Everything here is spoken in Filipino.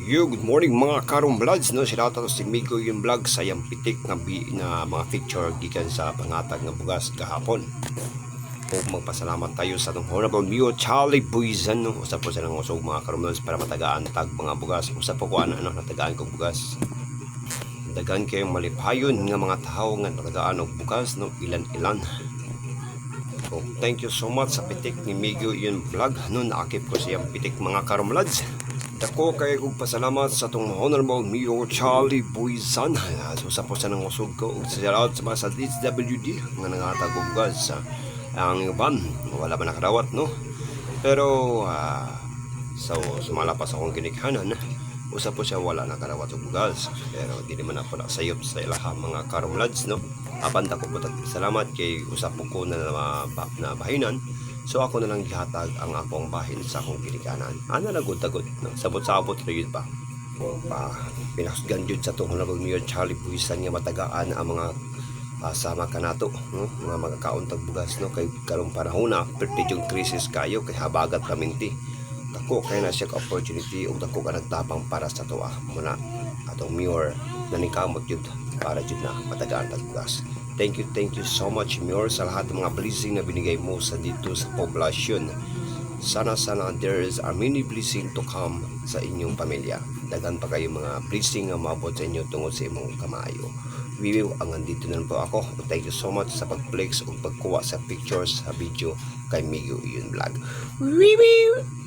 Yo, good morning mga karong vlogs, no? Sila ito si Migo yung vlog sa yung pitik na mga picture gikan sa pangatag ng bugas kahapon. O magpasalamat tayo sa itong Honorable Mio Charlie Buizan, no? Usap po sa nang usog mga karong vlogs para matagaan tag mga bugas. Usap po ko natagaan kong bugas. Dagan kayong malipayon nga mga tao nga natagaan og bugas, no? Ilan-ilan. So, thank you so much sa pitik ni Migo yung vlog, no? Naakip ko siyang pitik mga karong vlogs. Dako kay kong pasalamat sa itong Honorable Mio Charlie Buizan. So sa po sa nang usog ko sa shoutout sa mga sa DSWD nga nangatag og gas. Ang iban wala man nakarawat, no, pero so sumalapas akong ginikhanan, usap po siya wala nakarawat og gas, pero di naman ako nasayop sa ilaha mga karumlads, no. Apan dako po salamat kay usap po ko na bahinan. So ako na lang gihatag ang akong bahin sa akong ginikanan. Ana lagod-tagod, no? Sabot-sabot ra yun pa. Pinasgan yun sa itong Honorable Mayor Charlie Buizan nga matagaan ang mga sama kanato, no? Mga magkakauntag bugas, no? Kay karong panahon na perti yung krisis kayo kay habagat kaminti. Dako kay na siya opportunity ug dako ka nagtabang para sa tuwa muna atong mayor na nikamot yun para yun na matagaan tag bugas. Thank you so much, Mayor, sa lahat ng mga blessing na binigay mo sa dito sa poblasyon. Sana there is a many blessing to come sa inyong pamilya. Dagan pa kayo mga blessing na maabot sa inyo tungod sa imong kamayo. Wiwiw, ang andito na po ako. Thank you so much sa pag-flex o pagkuha sa pictures sa video kay Migo Iyon Vlog. Wiwiw!